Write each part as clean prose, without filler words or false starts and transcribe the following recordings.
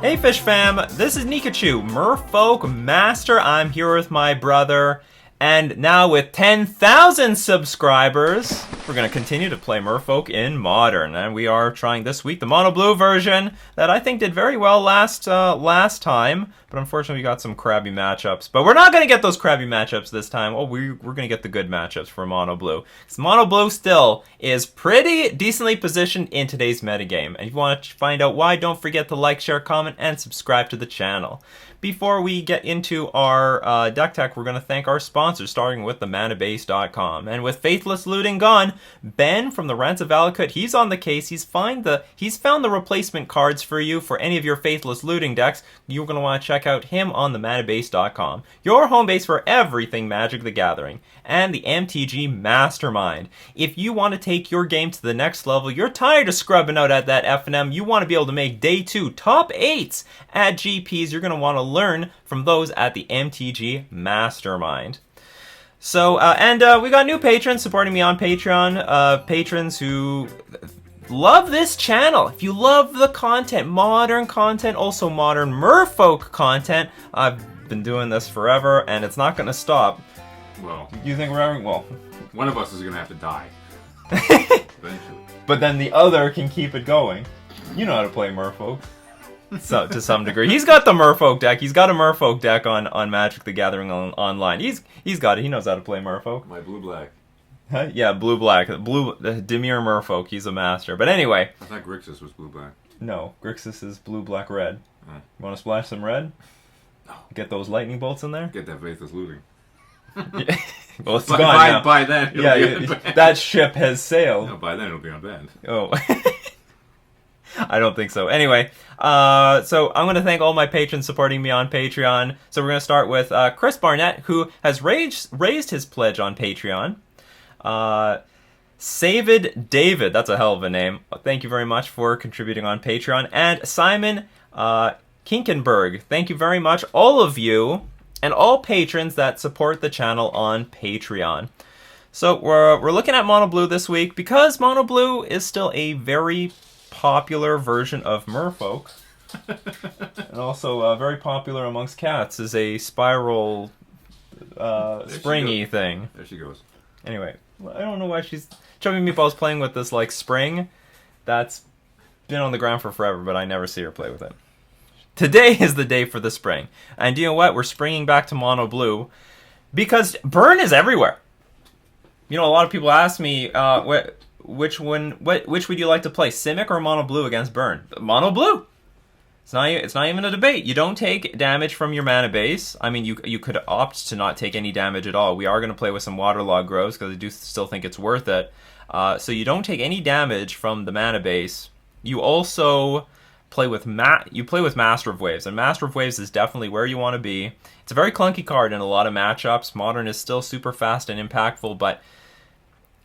Hey Fish Fam, this is Nikachu, Merfolk Master. I'm here with my brother, and now with 10,000 subscribers, we're going to continue to play Merfolk in Modern. And we are trying this week the Mono Blue version that I think did very well last time, but unfortunately we got some crabby matchups. But we're not going to get those crabby matchups this time. Oh, we're going to get the good matchups for Mono Blue. Because Mono Blue still is pretty decently positioned in today's metagame. And if you want to find out why, don't forget to like, share, comment, and subscribe to the channel. Before we get into our deck tech, we're going to thank our sponsors, starting with the manabase.com. And with Faithless Looting gone, Ben from the Rants of Valakut, he's on the case. He's found the replacement cards for you for any of your Faithless Looting decks. You're going to want to check out him on the manabase.com. Your home base for everything Magic the Gathering. And the MTG Mastermind. If you want to take your game to the next level, you're tired of scrubbing out at that F&M, you want to be able to make day 2 top 8s at GPs, you're going to want to learn from those at the MTG Mastermind. So, we got new patrons supporting me on Patreon, patrons who love this channel. If you love the content, modern content, also modern Merfolk content, I've been doing this forever, and it's not going to stop. Well, you think we're having, well, one of us is going to have to die. Eventually. But then the other can keep it going. You know how to play Merfolk. So, to some degree. He's got the Merfolk deck. He's got a Merfolk deck on Magic the Gathering online. He's got it. He knows how to play Merfolk. My blue-black. Huh? Yeah, blue-black. Demir Merfolk. He's a master. But anyway. I thought Grixis was blue-black. No, Grixis is blue-black-red. Oh. You want to splash some red? No. Get those lightning bolts in there? Get that Faithless Looting. Yeah. Well, it's gone now. By then, that ship has sailed. No, by then it'll be on band. Oh. I don't think so. Anyway, so I'm going to thank all my patrons supporting me on Patreon. So we're going to start with Chris Barnett, who has raised his pledge on Patreon. Savid David, that's a hell of a name. Thank you very much for contributing on Patreon. And Simon Kinkenberg, thank you very much, all of you, and all patrons that support the channel on Patreon. So we're looking at Mono Blue this week, because Mono Blue is still a very popular version of Merfolk, and also very popular amongst cats as a spiral springy thing. There she goes. Anyway, I don't know why she's... Chubby Meatball's playing with this like spring that's been on the ground for forever, but I never see her play with it. Today is the day for the spring. And you know what? We're springing back to Mono Blue because burn is everywhere. You know, a lot of people ask me, which would you like to play, Simic or Mono Blue against burn? Mono Blue. It's not even a debate. You don't take damage from your mana base. I mean, you could opt to not take any damage at all. We are going to play with some Waterlog Groves because I do still think it's worth it. So you don't take any damage from the mana base. You also play with Master of Waves, and Master of Waves is definitely where you want to be. It's a very clunky card in a lot of matchups. Modern is still super fast and impactful, but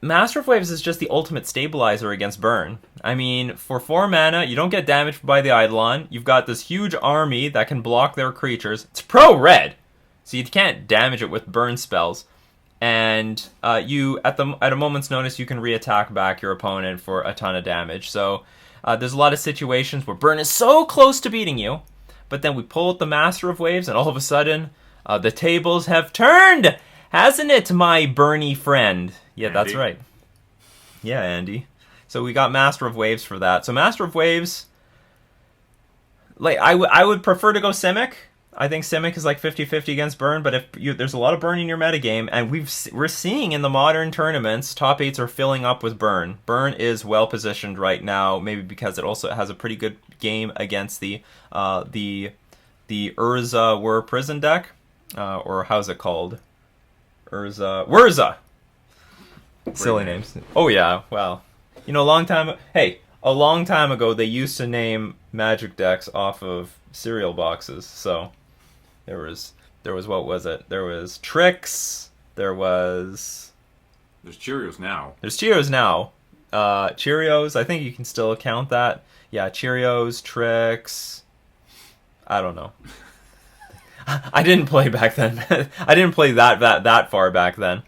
Master of Waves is just the ultimate stabilizer against burn. I mean, for 4 mana, you don't get damaged by the Eidolon. You've got this huge army that can block their creatures. It's pro-red, so you can't damage it with burn spells. And you, at a moment's notice, you can re-attack back your opponent for a ton of damage. So there's a lot of situations where burn is so close to beating you, but then we pull out the Master of Waves, and all of a sudden, the tables have turned! Hasn't it, my Bernie friend? Yeah, Andy. That's right. Yeah, Andy. So we got Master of Waves for that. So Master of Waves, like I would prefer to go Simic. I think Simic is like 50-50 against burn, but there's a lot of burn in your metagame, and we're seeing in the modern tournaments, top 8s are filling up with burn. Burn is well positioned right now, maybe because it also has a pretty good game against the Urza Were Prison deck, or how's it called? Whirza. Silly names. Oh yeah, well, you know, a long time ago they used to name Magic decks off of cereal boxes. So there was what was it? There was Trix. There's Cheerios now. There's Cheerios now. Cheerios. I think you can still count that. Yeah, Cheerios, Trix. I don't know. I didn't play back then. I didn't play that far back then.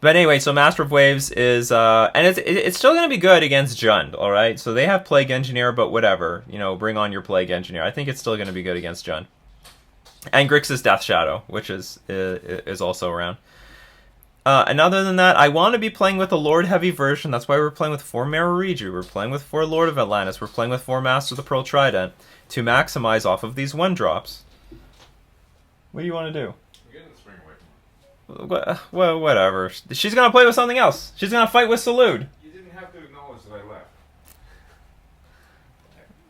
But anyway, so Master of Waves is, and it's still going to be good against Jund, all right? So they have Plague Engineer, but whatever. You know, bring on your Plague Engineer. I think it's still going to be good against Jund. And Grixis Death Shadow, which is also around. And other than that, I want to be playing with a Lord Heavy version. That's why we're playing with 4 Marariju. We're playing with 4 Lord of Atlantis. We're playing with 4 Master of the Pearl Trident to maximize off of these 1-drops. What do you want to do? We're getting the spring away from her. Well, whatever. She's going to play with something else. She's going to fight with Salud. You didn't have to acknowledge that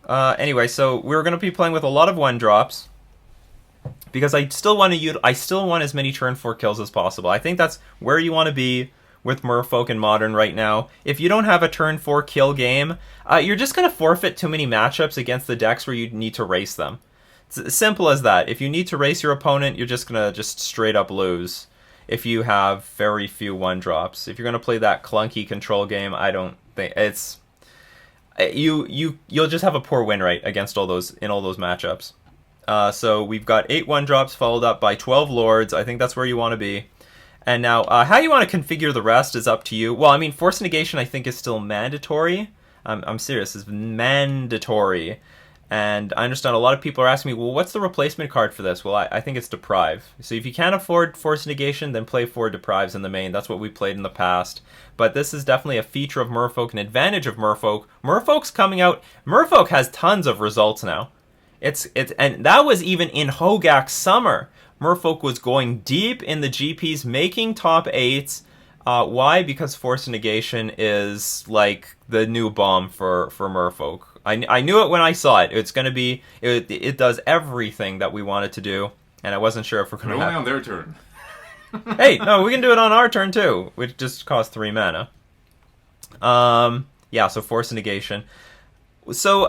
I left. Anyway, so we're going to be playing with a lot of 1-drops. Because I still want as many turn 4 kills as possible. I think that's where you want to be with Merfolk in Modern right now. If you don't have a turn 4 kill game, you're just going to forfeit too many matchups against the decks where you need to race them. It's as simple as that. If you need to race your opponent, you're just going to just straight up lose if you have very few 1-drops. If you're going to play that clunky control game, I don't think it's... You'll just have a poor win rate against all those matchups. So we've got 8 1-drops followed up by 12 Lords. I think that's where you want to be. And now, how you want to configure the rest is up to you. Well, I mean, Force Negation I think is still mandatory. I'm serious, it's mandatory. And I understand a lot of people are asking me, well, what's the replacement card for this? Well, I think it's Deprive. So if you can't afford Force Negation, then play 4 Deprives in the main. That's what we played in the past. But this is definitely a feature of Merfolk, an advantage of Merfolk. Merfolk's coming out. Merfolk has tons of results now. And that was even in Hogak's summer. Merfolk was going deep in the GPs, making top 8s. Why? Because Force Negation is like the new bomb for Merfolk. I knew it when I saw it. It's going to be... It does everything that we want it to do. And I wasn't sure if we're going to only on their turn. Hey, no, we can do it on our turn too. Which just costs 3 mana. Yeah, so Force Negation. So,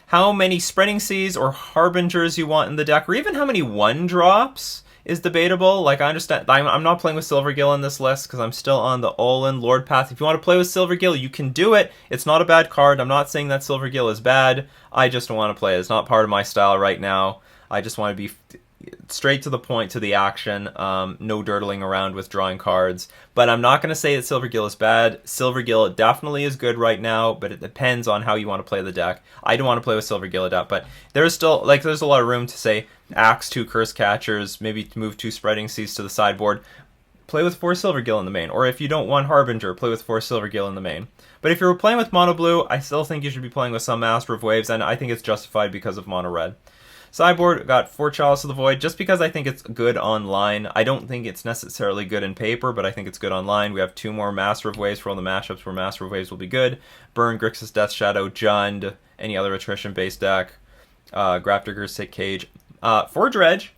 how many Spreading Seas or Harbingers you want in the deck, or even how many 1-drops is debatable. Like, I understand, I'm not playing with Silvergill in this list because I'm still on the all-in Lord path. If you want to play with Silvergill, you can do it. It's not a bad card. I'm not saying that Silvergill is bad. I just don't want to play it. It's not part of my style right now. I just want to be straight to the point, to the action. No dirtling around with drawing cards. But I'm not going to say that Silvergill is bad. Silvergill definitely is good right now, but it depends on how you want to play the deck. I don't want to play with Silvergill deck, but there's still, like, there's a lot of room to say axe 2 Curse Catchers, maybe move 2 Spreading Seas to the sideboard. Play with 4 Silvergill in the main. Or if you don't want Harbinger, play with 4 Silvergill in the main. But if you're playing with Mono Blue, I still think you should be playing with some Master of Waves, and I think it's justified because of Mono Red. Sideboard, got 4 Chalice of the Void, just because I think it's good online. I don't think it's necessarily good in paper, but I think it's good online. We have 2 more Master of Waves for all the matchups where Master of Waves will be good. Burn, Grixis, Death Shadow, Jund, any other attrition-based deck. Grafdigger's Sick Cage. For Dredge,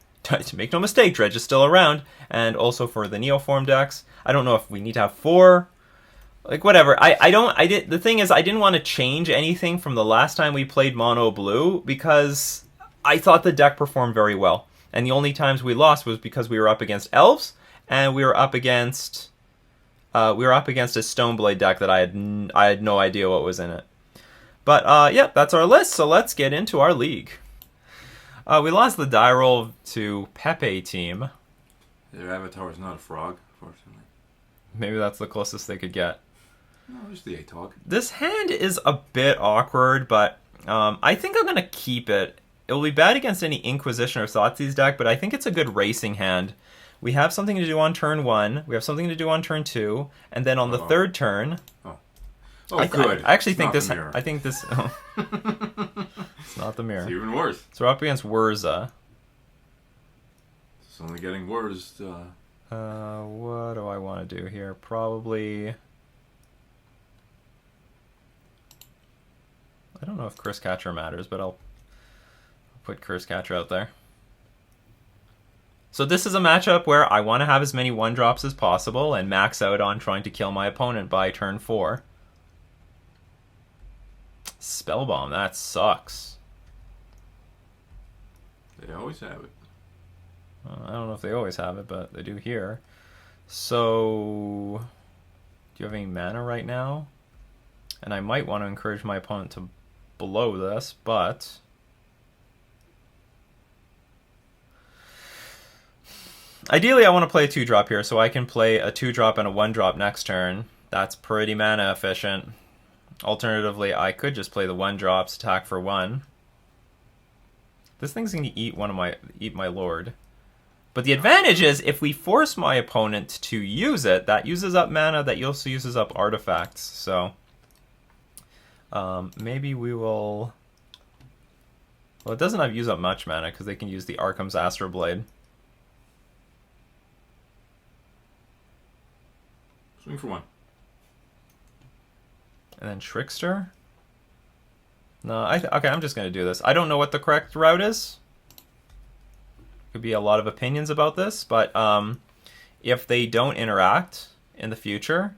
make no mistake, Dredge is still around. And also for the Neoform decks. I don't know if we need to have 4. Like, whatever. The thing is, I didn't want to change anything from the last time we played Mono Blue, because I thought the deck performed very well. And the only times we lost was because we were up against Elves, and we were up against a Stoneblade deck that I had no idea what was in it. But yeah, that's our list. So let's get into our league. We lost the die roll to Pepe team. Their avatar is not a frog, fortunately. Maybe that's the closest they could get. No, just the Atog. This hand is a bit awkward, but I think I'm going to keep it. It will be bad against any Inquisition or Thoughtseize deck, but I think it's a good racing hand. We have something to do on turn 1, we have something to do on turn 2, and then on the third turn... Good. I actually it's think this... mirror. I think this... Oh. It's not the mirror. It's even worse. So we're up against Whirza. It's only getting worse. What do I want to do here? Probably... I don't know if Curse Catcher matters, but I'll put Curse Catcher out there. So this is a matchup where I want to have as many 1-drops as possible and max out on trying to kill my opponent by turn 4. Spellbomb, that sucks. They always have it. I don't know if they always have it, but they do here. So, do you have any mana right now? And I might want to encourage my opponent to blow this, but Ideally, I want to play a 2-drop here, so I can play a 2-drop and a 1-drop next turn. That's pretty mana efficient. Alternatively, I could just play the 1-drops, attack for 1. This thing's going to eat my lord. But the advantage is, if we force my opponent to use it, that uses up mana, that also uses up artifacts. So, maybe we will... Well, it doesn't use up much mana, because they can use the Arkham's Astroblade. Swing for 1. And then Trickster? No, okay, I'm just going to do this. I don't know what the correct route is. Could be a lot of opinions about this, but if they don't interact in the future,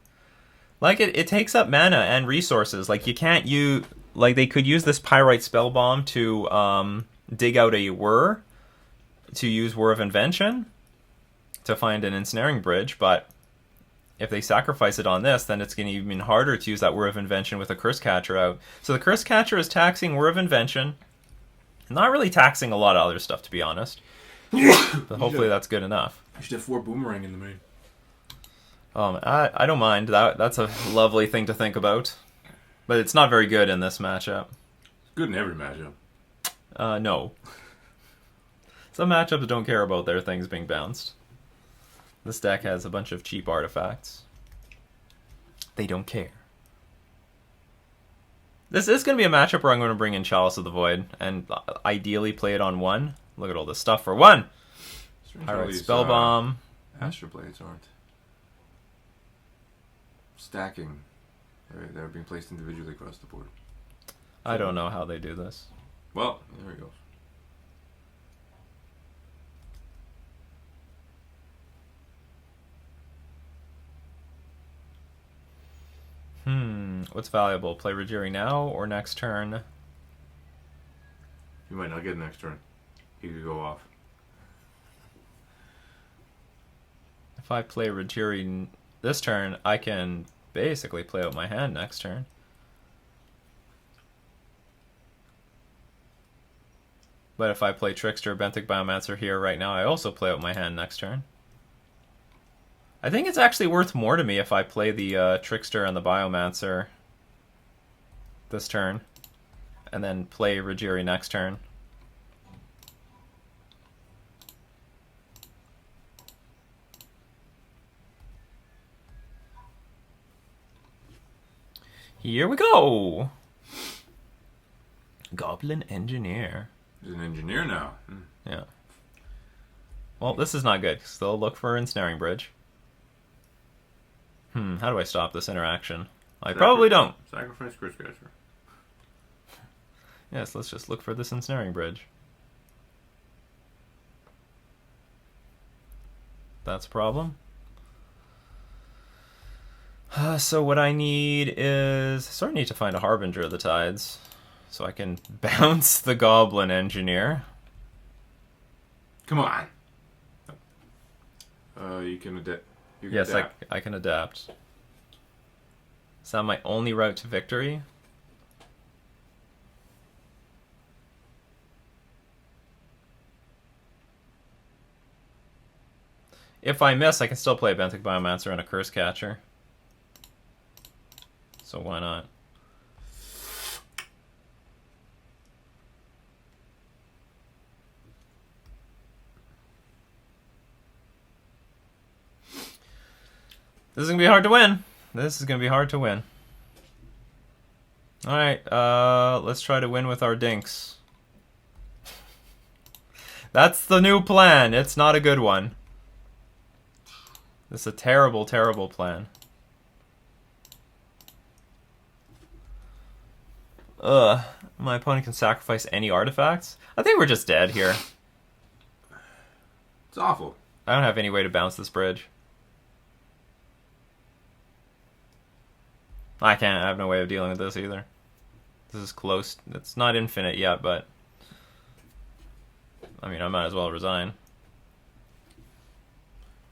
like it takes up mana and resources. Like you can't use, like they could use this Pyrite Spell Bomb to dig out a Whir, to use Whir of Invention to find an Ensnaring Bridge, but if they sacrifice it on this, then it's going to be even harder to use that Whir of Invention with a Curse Catcher out. So the Curse Catcher is taxing Whir of Invention. Not really taxing a lot of other stuff, to be honest. But hopefully that's good enough. You should have 4 Boomerang in the main. I don't mind. That's a lovely thing to think about. But it's not very good in this matchup. It's good in every matchup. No. Some matchups don't care about their things being bounced. This deck has a bunch of cheap artifacts. They don't care. This is going to be a matchup where I'm going to bring in Chalice of the Void and ideally play it on 1. Look at all this stuff for 1. Pyrite Spell Bomb. Astroblades aren't stacking. They're being placed individually across the board. I don't know how they do this. Well, there he goes. What's valuable? Play Rajiri now or next turn? You might not get next turn. He could go off. If I play Rajiri this turn, I can basically play out my hand next turn. But if I play Trickster, Benthic Biomancer here right now, I also play out my hand next turn. I think it's actually worth more to me if I play the Trickster and the Biomancer this turn, and then play Rajiri next turn. Here we go! Goblin Engineer. He's an engineer now. Yeah. Well, this is not good, because they'll look for Ensnaring Bridge. How do I stop this interaction? I probably don't. Sacrifice Curse Catcher. Yes, let's just look for this Ensnaring Bridge. That's a problem. So what I need is... I sort of need to find a Harbinger of the Tides, so I can bounce the Goblin Engineer. Come on! You can adapt. Yes, I can adapt. Is that my only route to victory? If I miss, I can still play a Benthic Biomancer and a Curse Catcher. So why not? This is going to be hard to win. This is going to be hard to win. Alright, let's try to win with our dinks. That's the new plan. It's not a good one. This is a terrible, terrible plan. My opponent can sacrifice any artifacts? I think we're just dead here. It's awful. I don't have any way to bounce this bridge. I can't. I have no way of dealing with this either. This is close. It's not infinite yet, but... I mean, I might as well resign.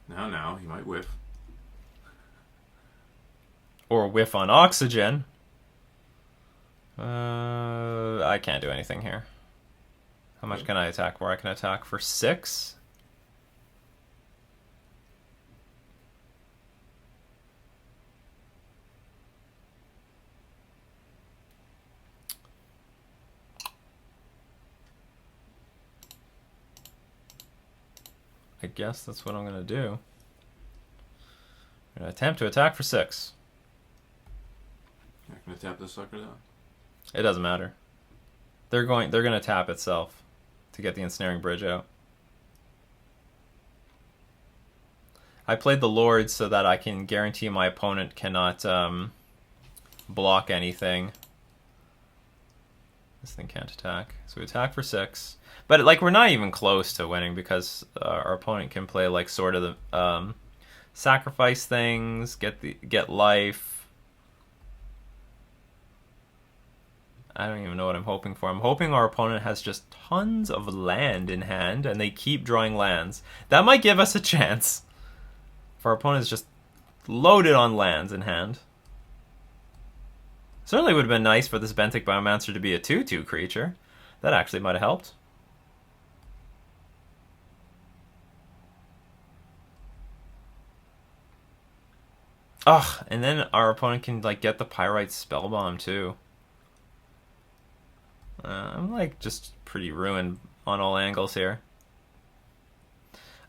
Now, he might whiff. Or whiff on oxygen. I can't do anything here. How much can I attack for? I can attack for 6. I guess that's what I'm going to do. I'm going to attempt to attack for 6. I'm gonna tap this sucker down. It doesn't matter. They're going to tap itself to get the ensnaring bridge out. I played the Lord so that I can guarantee my opponent cannot block anything. This thing can't attack. So we attack for 6. But like we're not even close to winning because our opponent can play like sort of the sacrifice things, get life. I don't even know what I'm hoping for. I'm hoping our opponent has just tons of land in hand and they keep drawing lands. That might give us a chance. If our opponent is just loaded on lands in hand. Certainly would have been nice for this Benthic Biomancer to be a 2/2 creature. That actually might have helped. Ugh, and then our opponent can like get the Pyrite Spellbomb too. I'm like just pretty ruined on all angles here.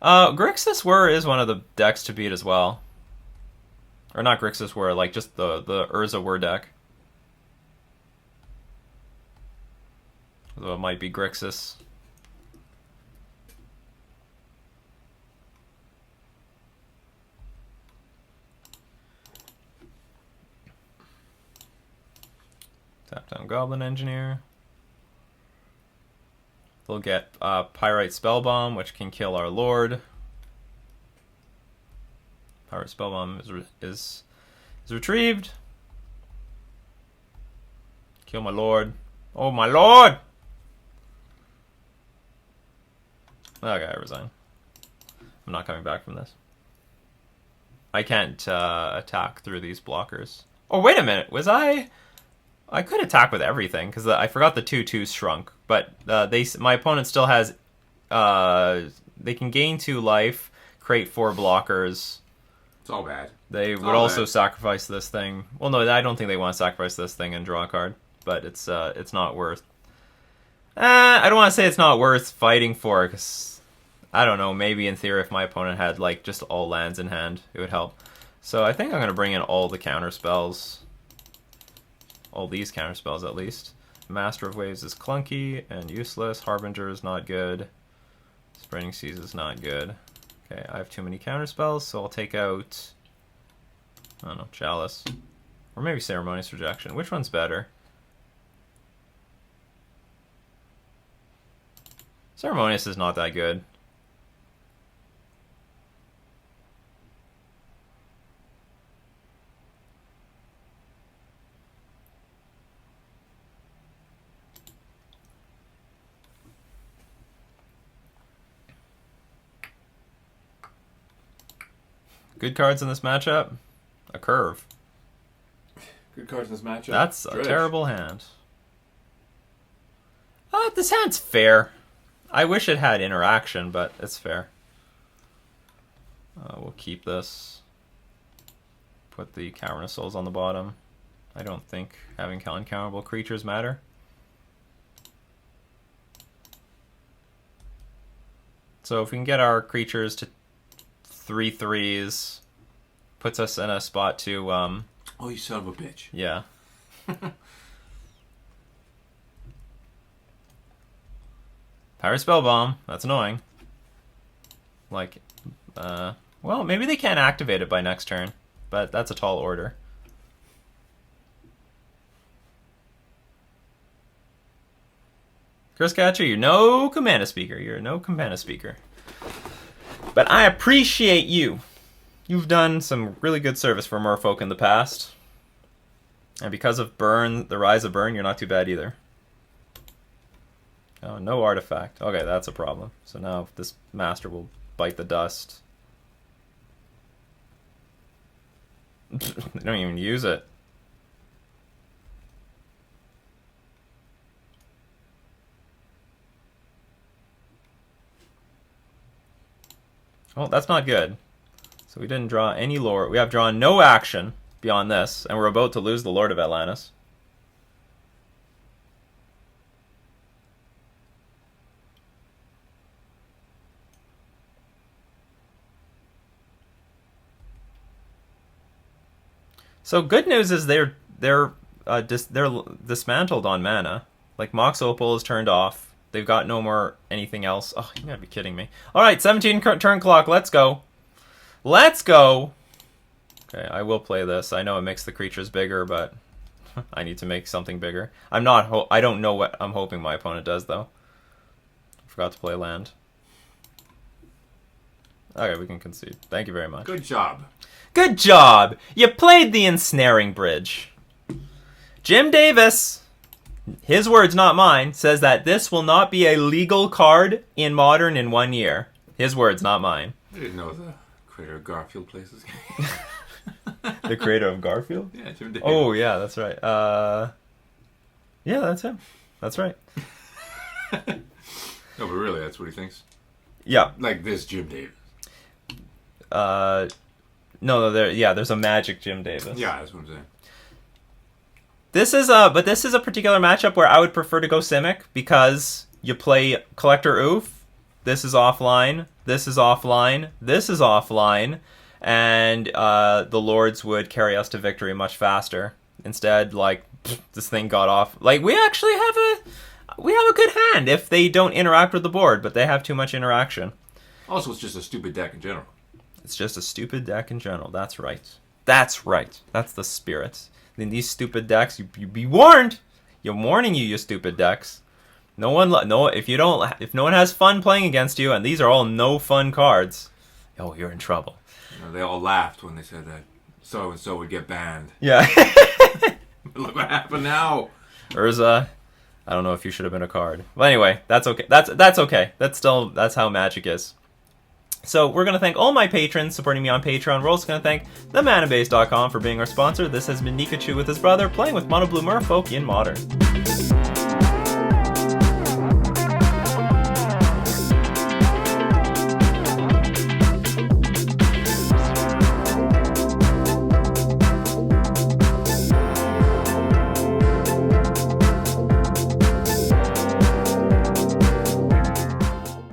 Grixis Whir is one of the decks to beat as well. Or not Grixis Whir, like just the Urza Whir deck. Although it might be Grixis. Tap down Goblin Engineer. They'll get Pyrite Spellbomb, which can kill our Lord. Pyrite Spellbomb is retrieved. Kill my Lord. Oh, my Lord! Okay, I resign. I'm not coming back from this. I can't attack through these blockers. Oh, wait a minute. Was I could attack with everything, because I forgot the 2/2s shrunk. But my opponent still has... they can gain 2 life, create 4 blockers. It's all bad. They would also sacrifice this thing. Well, no, I don't think they want to sacrifice this thing and draw a card. But it's not worth... I don't want to say it's not worth fighting for, because... I don't know, maybe in theory if my opponent had like just all lands in hand, it would help. So I think I'm going to bring in all the counter spells. All these counter spells at least. Master of Waves is clunky and useless. Harbinger is not good. Spreading Seas is not good. Okay, I have too many counter spells, so I'll take out... I don't know, Chalice. Or maybe Ceremonious Rejection. Which one's better? Ceremonious is not that good. Good cards in this matchup? A curve. Good cards in this matchup. That's a terrible hand. This hand's fair. I wish it had interaction, but it's fair. We'll keep this. Put the Cavernous Souls on the bottom. I don't think having uncounterable creatures matter. So if we can get our creatures to 3/3s, puts us in a spot to oh, you son of a bitch. Yeah. Pirate Spellbomb, that's annoying. Like, well, maybe they can't activate it by next turn, but that's a tall order. Chris Catcher, you're no Commander Speaker. You're no Commander Speaker. But I appreciate you. You've done some really good service for Merfolk in the past. And because of Burn, the Rise of Burn, you're not too bad either. Oh, no artifact. Okay, that's a problem. So now this Master will bite the dust. They don't even use it. Well, that's not good. So we didn't draw any lore. We have drawn no action beyond this, and we're about to lose the Lord of Atlantis. So good news is they're dismantled on mana. Like Mox Opal is turned off. They've got no more anything else. Oh, you gotta be kidding me. All right, 17 turn clock. Let's go. Let's go. Okay, I will play this. I know it makes the creatures bigger, but I need to make something bigger. I don't know what I'm hoping my opponent does though. Forgot to play land. Okay, we can concede. Thank you very much. Good job. Good job! You played the ensnaring bridge. Jim Davis, his words not mine, says that this will not be a legal card in Modern in 1 year. His words, not mine. I didn't know the creator of Garfield plays this game. The creator of Garfield? Yeah, Jim Davis. Oh, yeah, that's right. Yeah, that's him. That's right. No, but really, that's what he thinks? Yeah. Like this Jim Davis. No, there's a magic Jim Davis. Yeah, that's what I'm saying. This is a particular matchup where I would prefer to go Simic because you play Collector Oof. This is offline. This is offline. This is offline, and the Lords would carry us to victory much faster. Instead, like this thing got off. Like we actually have a good hand if they don't interact with the board, but they have too much interaction. Also, it's just a stupid deck in general. It's just a stupid deck in general. That's right. That's right. That's the spirit. In these stupid decks, you be warned. I'm warning you, you stupid decks. If no one has fun playing against you, and these are all no fun cards, oh, you're in trouble. You know, they all laughed when they said that so and so would get banned. Yeah. Look what happened now. Urza, I don't know if you should have been a card. But anyway, that's okay. That's okay. That's how Magic is. So we're going to thank all my patrons supporting me on Patreon. We're also going to thank themanabase.com for being our sponsor. This has been Nikachu with his brother playing with Mono Blue Merfolk in Modern.